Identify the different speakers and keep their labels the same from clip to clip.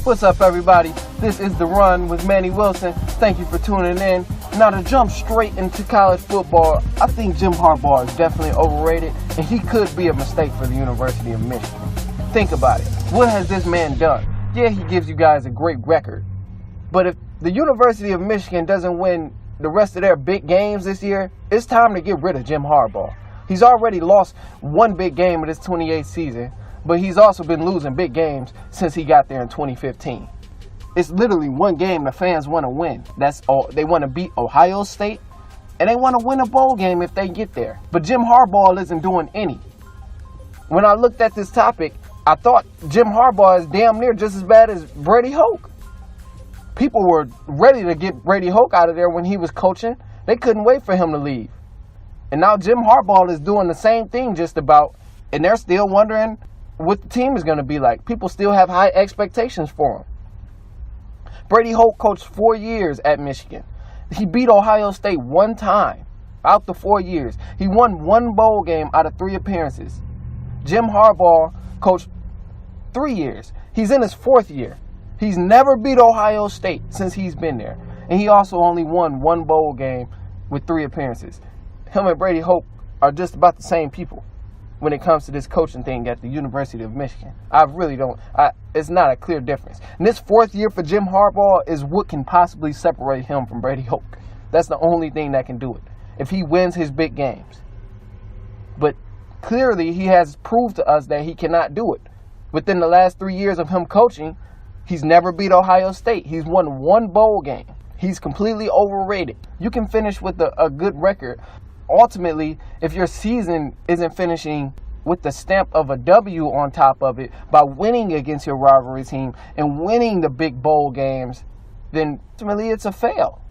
Speaker 1: What's up, everybody? This is The Run with Manny Wilson. Thank you for tuning in. Now, to jump straight into college football, I think Jim Harbaugh is definitely overrated, and he could be a mistake for the University of Michigan. Think about it. What has this man done? Yeah, he gives you guys a great record. But if the University of Michigan doesn't win the rest of their big games this year, it's time to get rid of Jim Harbaugh. He's already lost one big game of this 28th season, but he's also been losing big games since he got there in 2015. It's literally one game the fans want to win. That's all. They want to beat Ohio State, and they want to win a bowl game if they get there. But Jim Harbaugh isn't doing any. When I looked at this topic, I thought Jim Harbaugh is damn near just as bad as Brady Hoke. People were ready to get Brady Hoke out of there when he was coaching. They couldn't wait for him to leave. And now Jim Harbaugh is doing the same thing just about, and they're still wondering what the team is going to be like. People still have high expectations for him. Brady Hoke coached 4 years at Michigan. He beat Ohio State one time out the 4 years. He won one bowl game out of 3 appearances. Jim Harbaugh coached 3 years. He's in his 4th year. He's never beat Ohio State since he's been there. And he also only won one bowl game with 3 appearances. Him and Brady Hoke are just about the same people when it comes to this coaching thing at the University of Michigan. It's not a clear difference. And this 4th year for Jim Harbaugh is what can possibly separate him from Brady Hoke. That's the only thing that can do it, if he wins his big games. But clearly he has proved to us that he cannot do it. Within the last 3 years of him coaching, he's never beat Ohio State. He's won one bowl game. He's completely overrated. You can finish with a good record. Ultimately, if your season isn't finishing with the stamp of a W on top of it by winning against your rivalry team and winning the big bowl games, then ultimately it's a fail.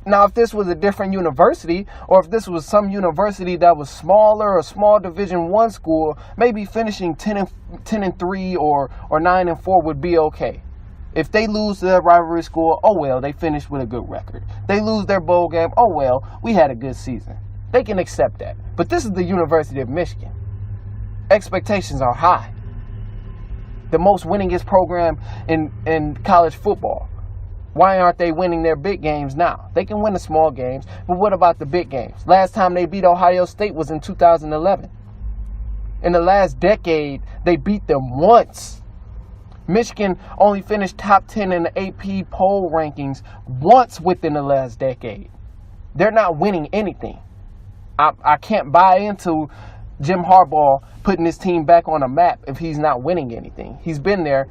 Speaker 1: Now, if this was a different university, or if this was some university that was smaller, a small Division I school, maybe finishing 10-3 or 9-4 would be okay. If they lose to their rivalry school, oh well, they finished with a good record. They lose their bowl game, oh well, we had a good season. They can accept that. But this is the University of Michigan. Expectations are high. The most winningest program in college football. Why aren't they winning their big games now? They can win the small games, but what about the big games? Last time they beat Ohio State was in 2011. In the last decade, they beat them once. Michigan only finished top 10 in the AP poll rankings once within the last decade. They're not winning anything. I can't buy into Jim Harbaugh putting his team back on a map if he's not winning anything. He's been there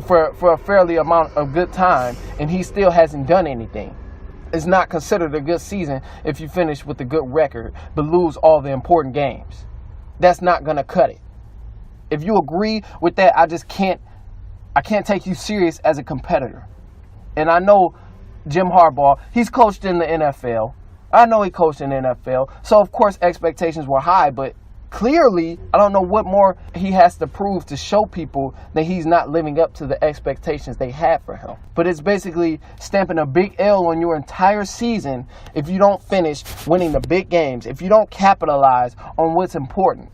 Speaker 1: for a fairly amount of good time, and he still hasn't done anything. It's not considered a good season if you finish with a good record but lose all the important games. That's not going to cut it. If you agree with that, I can't take you serious as a competitor. And I know Jim Harbaugh, he's coached in the NFL. I know he coached in the NFL. So, of course, expectations were high. But clearly, I don't know what more he has to prove to show people that he's not living up to the expectations they had for him. But it's basically stamping a big L on your entire season if you don't finish winning the big games, if you don't capitalize on what's important.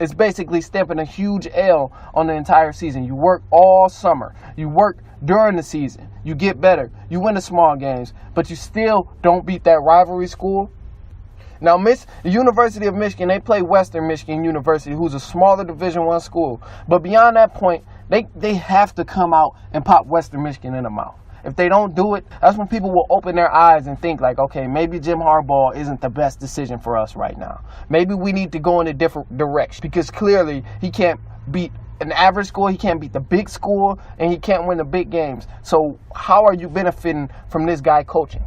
Speaker 1: It's basically stamping a huge L on the entire season. You work all summer. You work during the season. You get better. You win the small games, but you still don't beat that rivalry school. Now, the University of Michigan, they play Western Michigan University, who's a smaller Division I school. But beyond that point, they have to come out and pop Western Michigan in the mouth. If they don't do it, that's when people will open their eyes and think like, okay, maybe Jim Harbaugh isn't the best decision for us right now. Maybe we need to go in a different direction, because clearly he can't beat an average school, he can't beat the big school, and he can't win the big games. So how are you benefiting from this guy coaching?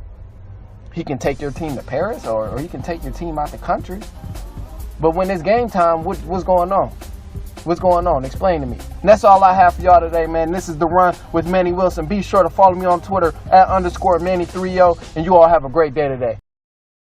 Speaker 1: He can take your team to Paris, or he can take your team out the country. But when it's game time, what's going on? What's going on? Explain to me. And that's all I have for y'all today, man. This is The Run with Manny Wilson. Be sure to follow me on Twitter @_Manny30, and you all have a great day today.